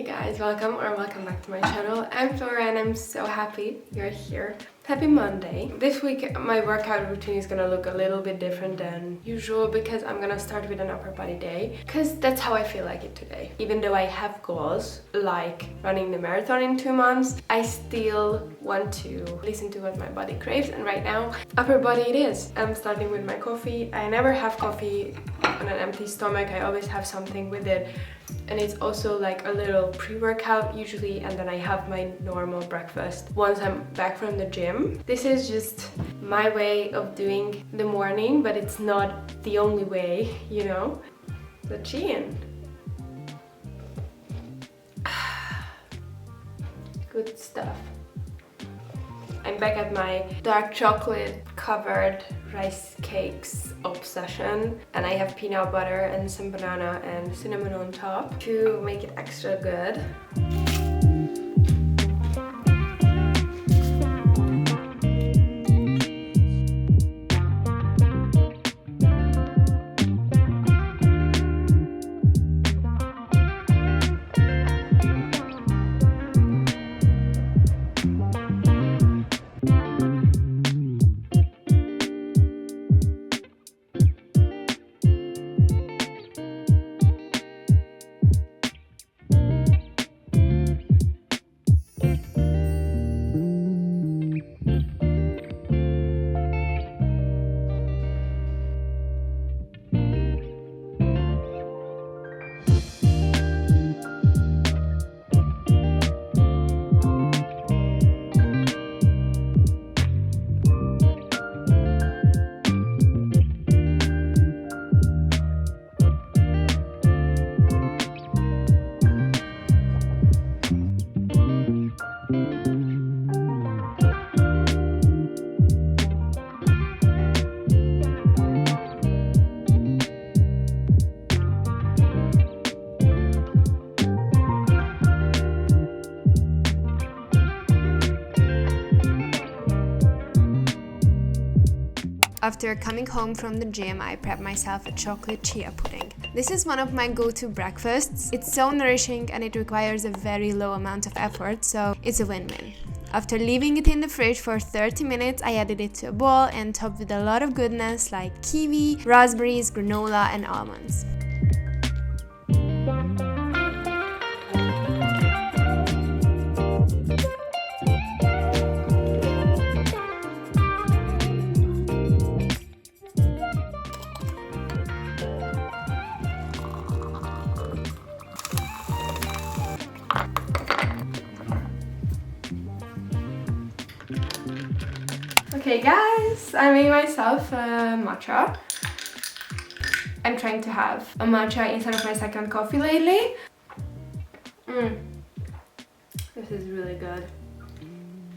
Hey guys, welcome back to my channel. I'm Flora and I'm so happy you're here. Happy Monday. This week my workout routine is gonna look a little bit different than usual because I'm gonna start with an upper body day because that's how I feel like it today. Even though I have goals like running the marathon in 2 months, I still want to listen to what my body craves, and right now upper body it is. I'm starting with my coffee. I never have coffee on an empty stomach. I always have something with it. And it's also like a little pre-workout usually, and then I have my normal breakfast once I'm back from the gym. This is just my way of doing the morning, but it's not the only way, you know? The chin. Good stuff. I'm back at my dark chocolate covered rice cakes obsession, and I have peanut butter and some banana and cinnamon on top to make it extra good. After coming home from the gym, I prep myself a chocolate chia pudding. This is one of my go-to breakfasts. It's so nourishing and it requires a very low amount of effort, so it's a win-win. After leaving it in the fridge for 30 minutes, I added it to a bowl and topped with a lot of goodness like kiwi, raspberries, granola, and almonds. Okay guys, I made myself a matcha. I'm trying to have a matcha instead of my second coffee lately. This is really good.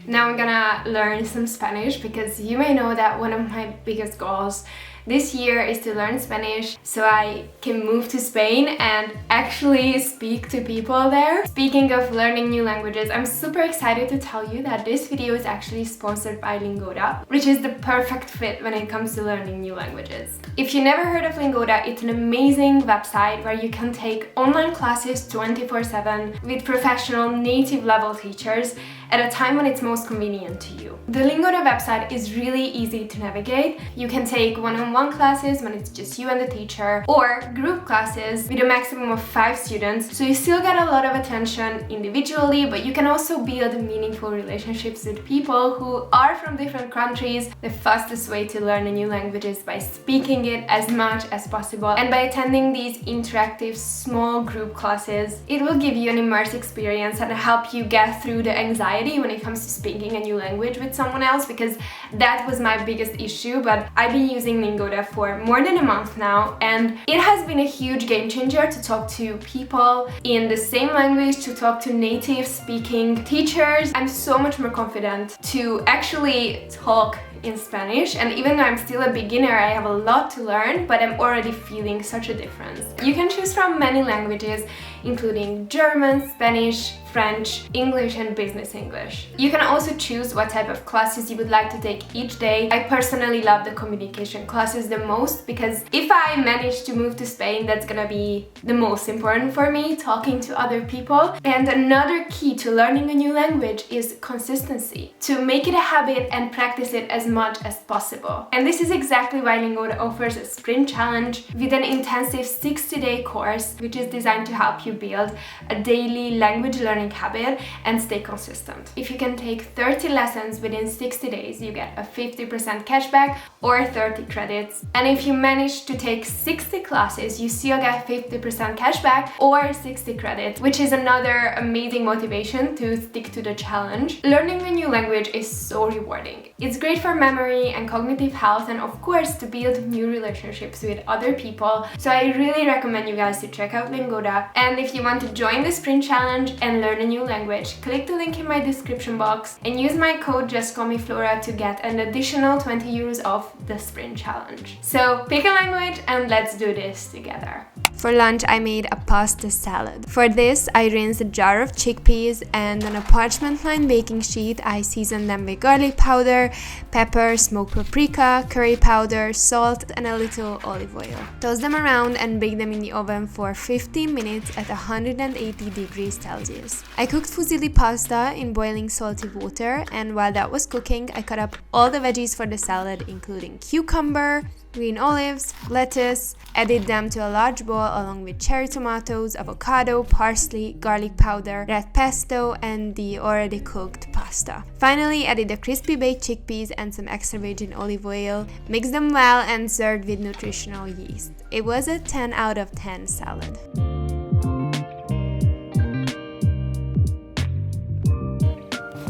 Now I'm gonna learn some Spanish because you may know that one of my biggest goals this year is to learn Spanish so I can move to Spain and actually speak to people there. Speaking of learning new languages, I'm super excited to tell you that this video is actually sponsored by Lingoda, which is the perfect fit when it comes to learning new languages. If you never heard of Lingoda, it's an amazing website where you can take online classes 24/7 with professional native level teachers at a time when it's most convenient to you. The Lingoda website is really easy to navigate. You can take one-on-one classes when it's just you and the teacher, or group classes with a maximum of 5 students, so you still get a lot of attention individually, but you can also build meaningful relationships with people who are from different countries. The fastest way to learn a new language is by speaking it as much as possible, and by attending these interactive small group classes. It will give you an immersive experience and help you get through the anxiety when it comes to speaking a new language with someone else, because that was my biggest issue. But I've been using Lingoda for more than a month now, and it has been a huge game changer to talk to people in the same language, to talk to native speaking teachers. I'm so much more confident to actually talk in Spanish, and even though I'm still a beginner, I have a lot to learn, but I'm already feeling such a difference. You can choose from many languages. including German, Spanish, French, English, and business English. You can also choose what type of classes you would like to take each day. I personally love the communication classes the most because if I manage to move to Spain, that's gonna be the most important for me, talking to other people. And another key to learning a new language is consistency, to make it a habit and practice it as much as possible. And this is exactly why Lingoda offers a sprint challenge with an intensive 60-day course, which is designed to help you build a daily language learning habit and stay consistent. If you can take 30 lessons within 60 days, you get a 50% cashback or 30 credits. And if you manage to take 60 classes, you still get 50% cashback or 60 credits, which is another amazing motivation to stick to the challenge. Learning a new language is so rewarding. It's great for memory and cognitive health, and of course to build new relationships with other people. So I really recommend you guys to check out Lingoda. And if you want to join the sprint challenge and learn a new language, click the link in my description box and use my code Justcallmeflora to get an additional 20 euros off the sprint challenge. So pick a language and let's do this together. For lunch, I made a pasta salad. For this, I rinsed a jar of chickpeas, and on a parchment-lined baking sheet, I seasoned them with garlic powder, pepper, smoked paprika, curry powder, salt, and a little olive oil. Toss them around and bake them in the oven for 15 minutes at 180 degrees Celsius. I cooked fusilli pasta in boiling salty water, and while that was cooking, I cut up all the veggies for the salad, including cucumber, green olives, lettuce, added them to a large bowl along with cherry tomatoes, avocado, parsley, garlic powder, red pesto, and the already cooked pasta. Finally, added the crispy baked chickpeas and some extra virgin olive oil, mixed them well, and served with nutritional yeast. It was a 10 out of 10 salad.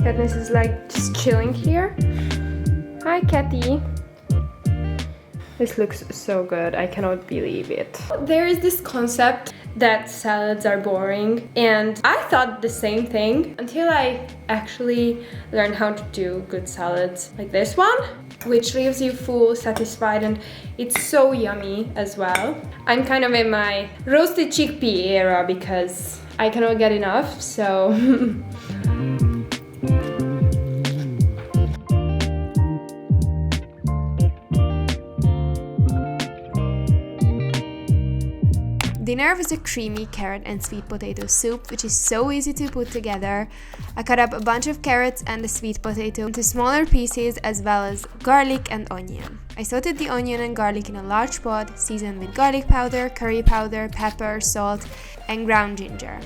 Katniss is like just chilling here. Hi, Kathy. This looks so good, I cannot believe it. There is this concept that salads are boring, and I thought the same thing until I actually learned how to do good salads like this one, which leaves you full, satisfied, and it's so yummy as well. I'm kind of in my roasted chickpea era because I cannot get enough, so Dinner was a creamy carrot and sweet potato soup, which is so easy to put together. I cut up a bunch of carrots and the sweet potato into smaller pieces, as well as garlic and onion. I sauteed the onion and garlic in a large pot, seasoned with garlic powder, curry powder, pepper, salt, and ground ginger.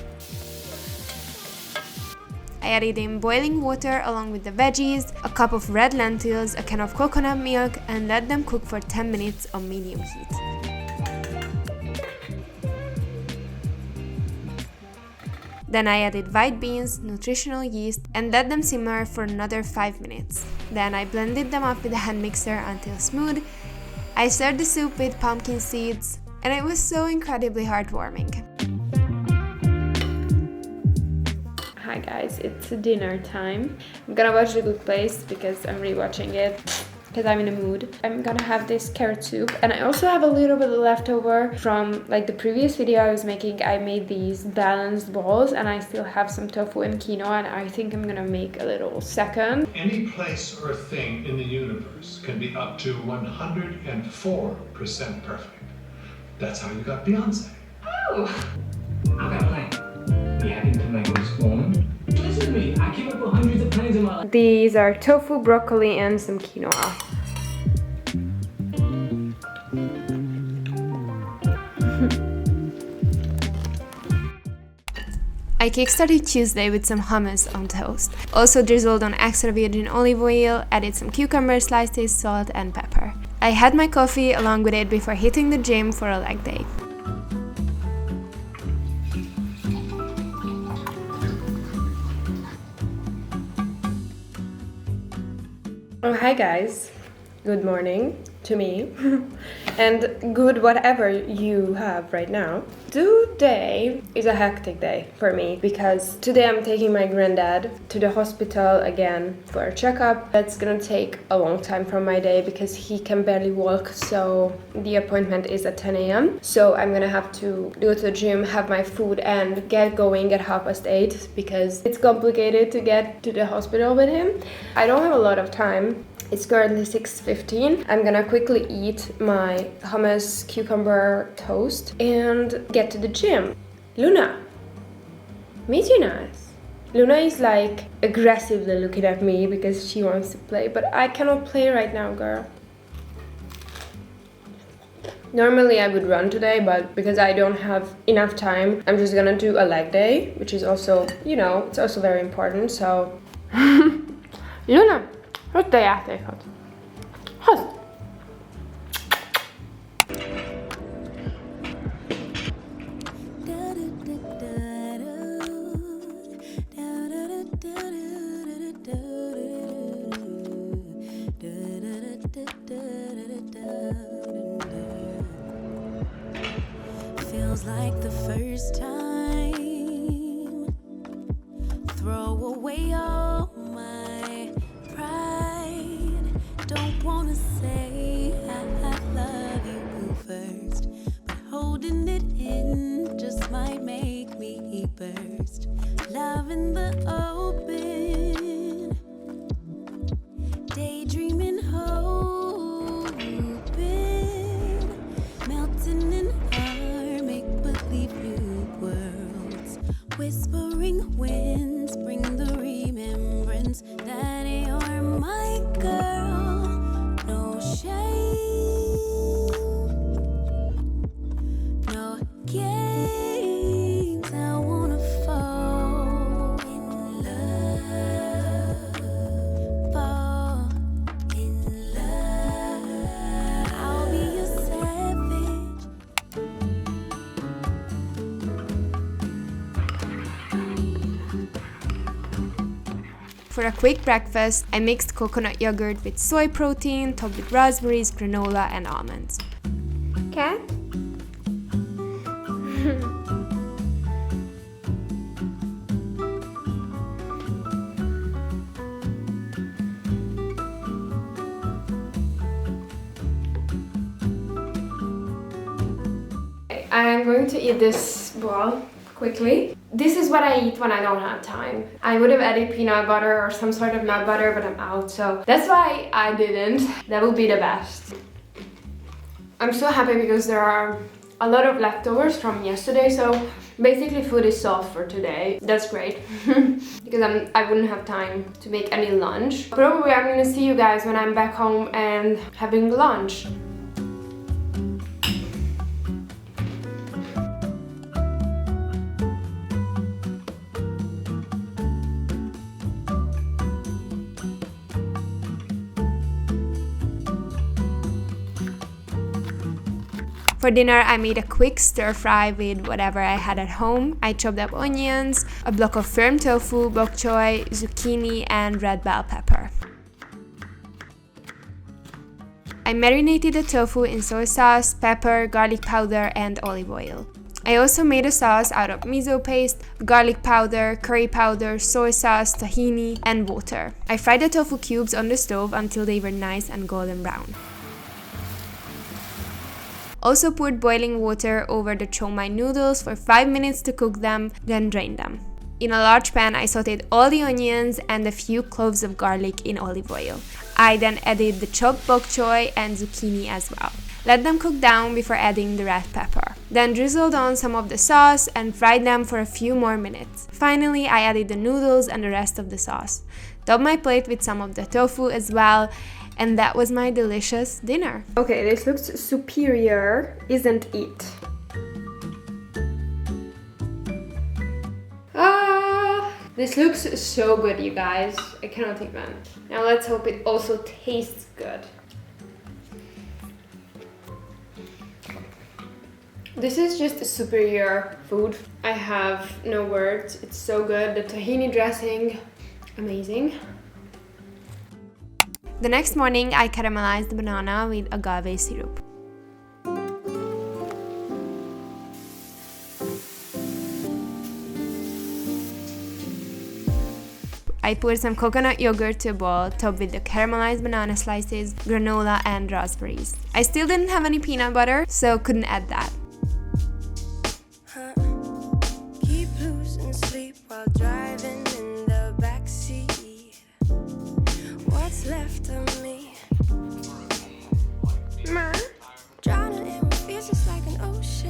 I added in boiling water along with the veggies, a cup of red lentils, a can of coconut milk, and let them cook for 10 minutes on medium heat. Then I added white beans, nutritional yeast, and let them simmer for another 5 minutes. Then I blended them up with a hand mixer until smooth. I served the soup with pumpkin seeds, and it was so incredibly heartwarming. Hi guys, it's dinner time. I'm gonna watch The Good Place because I'm rewatching it because I'm in a mood. I'm gonna have this carrot soup, and I also have a little bit left over from like the previous video I was making. I made these balanced balls, and I still have some tofu and quinoa, and I think I'm gonna make a little second. Any place or thing in the universe can be up to 104% perfect. That's how you got Beyonce. Oh! I've got a plan. You happy to make this form? Listen to me, I came up with hundreds of plans in my life. These are tofu, broccoli, and some quinoa. I kickstarted Tuesday with some hummus on toast. Also drizzled on extra virgin olive oil, added some cucumber slices, salt, and pepper. I had my coffee along with it before hitting the gym for a leg day. Oh, hi guys. Good morning to me. and good whatever you have right now. Today is a hectic day for me because today I'm taking my granddad to the hospital again for a checkup. That's gonna take a long time from my day because he can barely walk, so the appointment is at 10 a.m. So I'm gonna have to go to the gym, have my food and get going at 8:30 because it's complicated to get to the hospital with him. I don't have a lot of time. It's currently 6:15. I'm gonna quickly eat my hummus cucumber toast and get to the gym. Luna, meet you nice. Luna is like aggressively looking at me because she wants to play, but I cannot play right now, girl. Normally I would run today, but because I don't have enough time, I'm just gonna do a leg day, which is also, you know, it's also very important, so... Luna, hozd a játékot. Hozd! Feels like the first time. Throw away all my pride. Don't wanna say I love you first, but holding it in just might make me burst. Love in the open, daydreaming, hoping, melting in our make-believe new worlds. Whispering winds bring the remembrance that you're my girl. No shame, no games. I wanna fall in love, fall in love. I'll be your savage. For a quick breakfast, I mixed coconut yogurt with soy protein, topped with raspberries, granola, and almonds. Cat? I'm going to eat this ball quickly. This is what I eat when I don't have time. I would have added peanut butter or some sort of nut butter, but I'm out, so that's why I didn't. That would be the best. I'm so happy because there are a lot of leftovers from yesterday, so basically food is solved for today. That's great because I wouldn't have time to make any lunch. Probably I'm gonna see you guys when I'm back home and having lunch. For dinner, I made a quick stir fry with whatever I had at home. I chopped up onions, a block of firm tofu, bok choy, zucchini, and red bell pepper. I marinated the tofu in soy sauce, pepper, garlic powder, and olive oil. I also made a sauce out of miso paste, garlic powder, curry powder, soy sauce, tahini, and water. I fried the tofu cubes on the stove until they were nice and golden brown. Also poured boiling water over the chow mein noodles for 5 minutes to cook them, then drained them. In a large pan, I sauteed all the onions and a few cloves of garlic in olive oil. I then added the chopped bok choy and zucchini as well. Let them cook down before adding the red pepper. Then drizzled on some of the sauce and fried them for a few more minutes. Finally, I added the noodles and the rest of the sauce. Topped my plate with some of the tofu as well, and that was my delicious dinner. Okay, this looks superior, isn't it? This looks so good, you guys. I cannot even. Now let's hope it also tastes good. This is just superior food. I have no words. It's so good. The tahini dressing, amazing. The next morning, I caramelized the banana with agave syrup. I poured some coconut yogurt to a bowl, topped with the caramelized banana slices, granola, and raspberries. I still didn't have any peanut butter, so couldn't add that. Keep losing sleep while driving in the backseat. What's left of me? Drowning in what feels just like an ocean.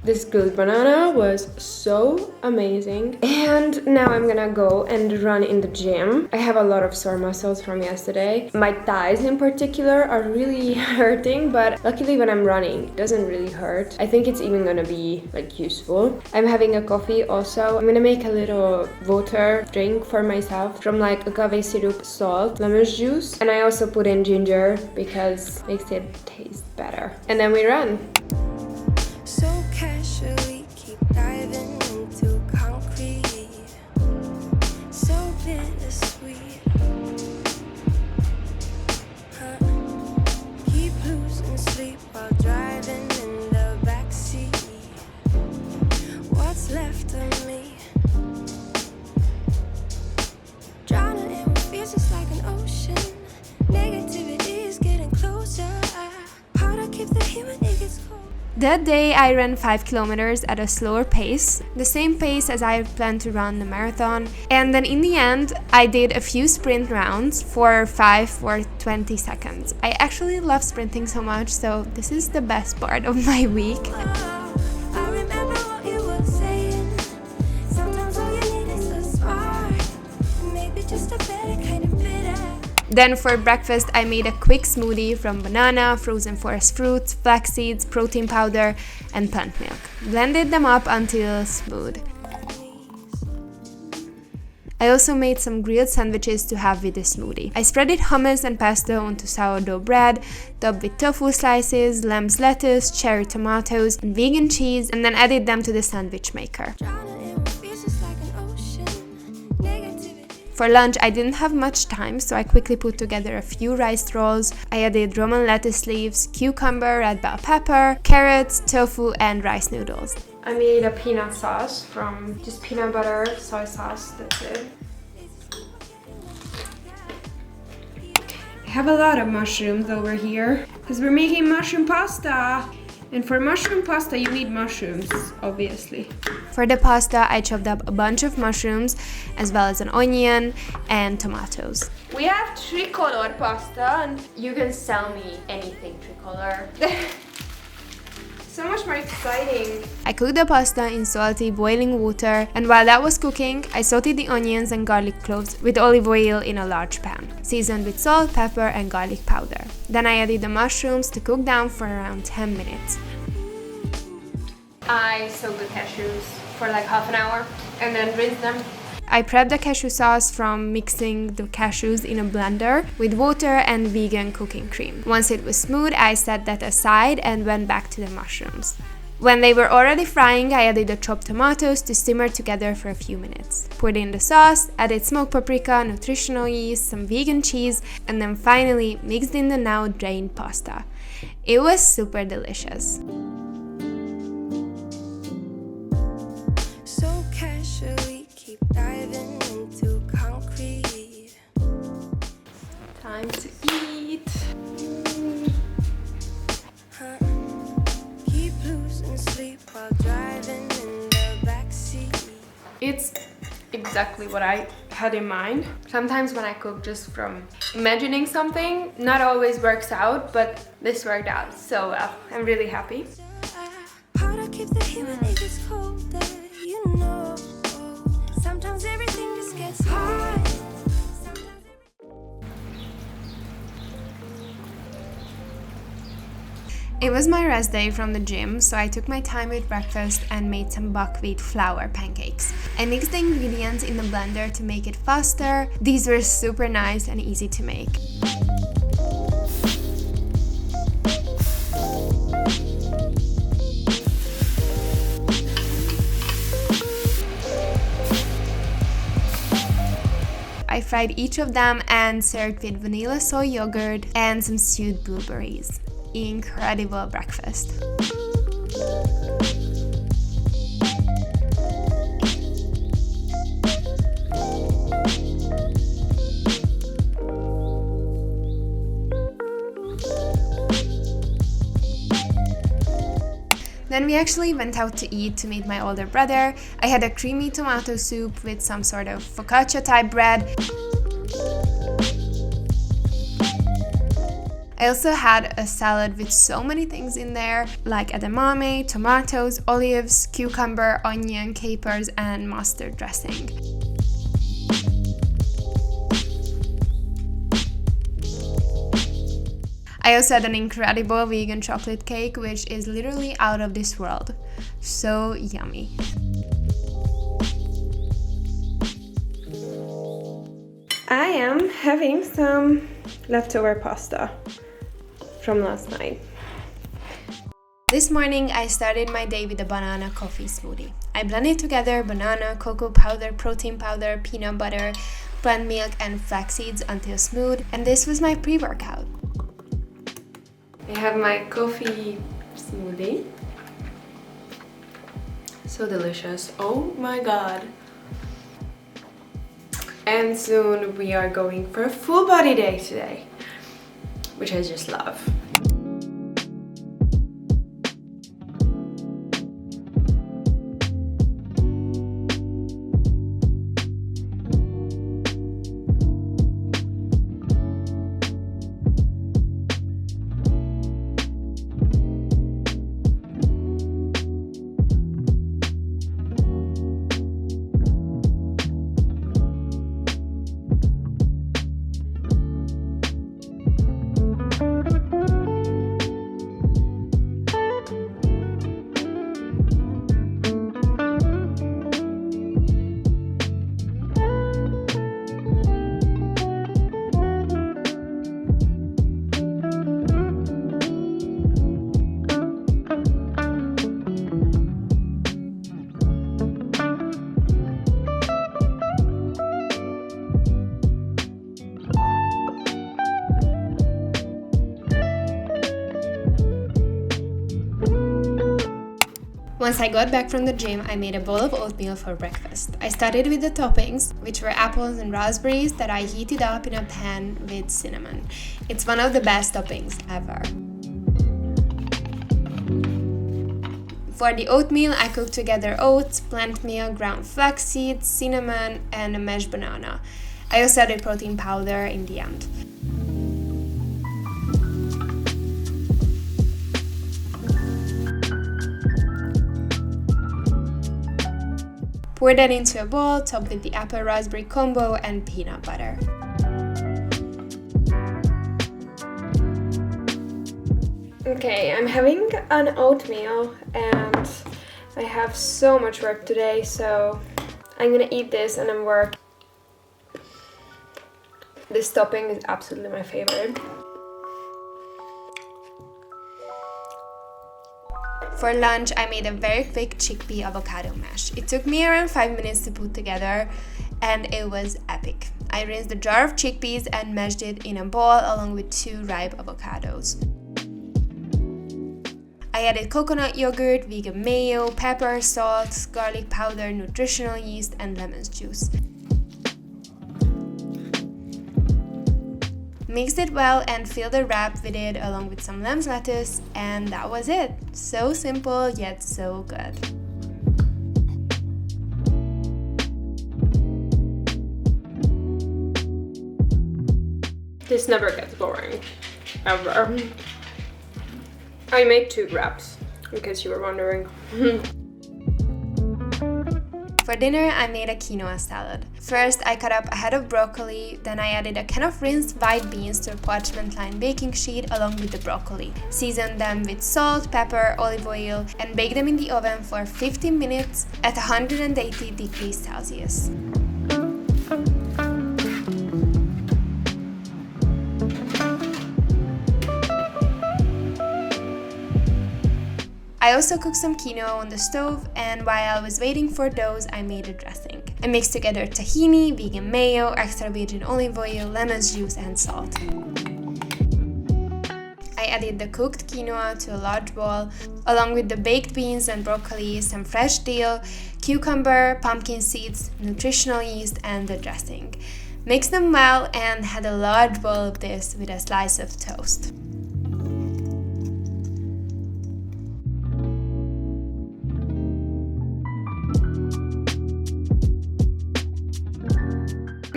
This grilled banana was so amazing. And now I'm gonna go and run in the gym. I have a lot of sore muscles from yesterday. My thighs in particular are really hurting, but luckily when I'm running, it doesn't really hurt. I think it's even gonna be like useful. I'm having a coffee also. I'm gonna make a little water drink for myself from like agave syrup, salt, lemon juice. And I also put in ginger because it makes it taste better. And then we run. So casually keep diving into concrete. So bittersweet. Keep losing sleep while driving in the backseat. What's left of me? Drowning in what feels just like an ocean. Negativity is getting closer. How to keep the heat when it gets cold. That day I ran 5 kilometers at a slower pace, the same pace as I planned to run the marathon, and then in the end I did a few sprint rounds for 5 or 20 seconds. I actually love sprinting so much, so this is the best part of my week. I remember what you were saying. Sometimes all you need is a spark. Maybe just a better kind of bitter. Then for breakfast I made a quick smoothie from banana, frozen forest fruits, flax seeds, protein powder, and plant milk. Blended them up until smooth. I also made some grilled sandwiches to have with the smoothie. I spreaded hummus and pesto onto sourdough bread, topped with tofu slices, lamb's lettuce, cherry tomatoes, and vegan cheese, and then added them to the sandwich maker. Drowning in what feels just like an ocean. Negativity. For lunch, I didn't have much time, so I quickly put together a few rice rolls. I added Roman lettuce leaves, cucumber, red bell pepper, carrots, tofu, and rice noodles. I made a peanut sauce from just peanut butter, soy sauce, that's it. I have a lot of mushrooms over here because we're making mushroom pasta. And for mushroom pasta, you need mushrooms, obviously. For the pasta, I chopped up a bunch of mushrooms, as well as an onion and tomatoes. We have tricolor pasta, and you can sell me anything tricolor. So much more exciting. I cooked the pasta in salty, boiling water, and while that was cooking, I sauteed the onions and garlic cloves with olive oil in a large pan, seasoned with salt, pepper, and garlic powder. Then I added the mushrooms to cook down for around 10 minutes. I soak the cashews for like half an hour and then rinse them. I prepped the cashew sauce from mixing the cashews in a blender with water and vegan cooking cream. Once it was smooth, I set that aside and went back to the mushrooms. When they were already frying, I added the chopped tomatoes to simmer together for a few minutes. Poured in the sauce, added smoked paprika, nutritional yeast, some vegan cheese, and then finally mixed in the now drained pasta. It was super delicious. So casually keep diving into concrete. Time to eat. Keep losing sleep while driving in the backseat. It's exactly what I had in mind. Sometimes when I cook just from imagining something, not always works out, but this worked out so well. I'm really happy. How to keep the heat when it gets colder, you know. Sometimes everything just gets hard. It was my rest day from the gym, so I took my time with breakfast and made some buckwheat flour pancakes. I mixed the ingredients in the blender to make it faster. These were super nice and easy to make. I fried each of them and served with vanilla soy yogurt and some stewed blueberries. Incredible breakfast. Then we actually went out to eat to meet my older brother. I had a creamy tomato soup with some sort of focaccia type bread. I also had a salad with so many things in there, like edamame, tomatoes, olives, cucumber, onion, capers, and mustard dressing. I also had an incredible vegan chocolate cake, which is literally out of this world. So yummy. I am having some leftover pasta from last night. This morning I started my day with a banana coffee smoothie. I blended together banana, cocoa powder, protein powder, peanut butter, plant milk and flax seeds until smooth, and this was my pre-workout. I have my coffee smoothie. So delicious. Oh my god. And soon we are going for a full body day today, which I just love. Once I got back from the gym, I made a bowl of oatmeal for breakfast. I started with the toppings, which were apples and raspberries that I heated up in a pan with cinnamon. It's one of the best toppings ever. For the oatmeal, I cooked together oats, plant milk, ground flax seeds, cinnamon, and a mashed banana. I also added protein powder in the end. Pour that into a bowl, top with the apple raspberry combo and peanut butter. Okay, I'm having an oatmeal and I have so much work today, so I'm gonna eat this and then work. This topping is absolutely my favorite. For lunch, I made a very quick chickpea avocado mash. It took me around 5 minutes to put together and it was epic. I rinsed a jar of chickpeas and mashed it in a bowl along with 2 ripe avocados. I added coconut yogurt, vegan mayo, pepper, salt, garlic powder, nutritional yeast, and lemon juice. Mixed it well and filled the wrap with it along with some lamb's lettuce, and that was it. So simple yet so good. This never gets boring, ever. I made 2 wraps, in case you were wondering. For dinner, I made a quinoa salad. First, I cut up a head of broccoli, then I added a can of rinsed white beans to a parchment-lined baking sheet along with the broccoli. Seasoned them with salt, pepper, olive oil, and baked them in the oven for 15 minutes at 180 degrees Celsius. I also cooked some quinoa on the stove, and while I was waiting for those, I made a dressing. I mixed together tahini, vegan mayo, extra virgin olive oil, lemon juice, and salt. I added the cooked quinoa to a large bowl, along with the baked beans and broccoli, some fresh dill, cucumber, pumpkin seeds, nutritional yeast, and the dressing. Mixed them well and had a large bowl of this with a slice of toast.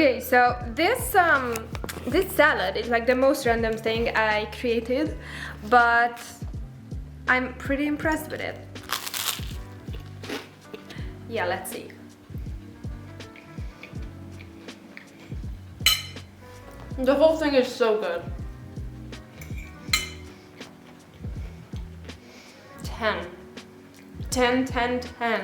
Okay, so this salad is like the most random thing I created, but I'm pretty impressed with it. Yeah, let's see. The whole thing is so good. 10. 10, 10, 10.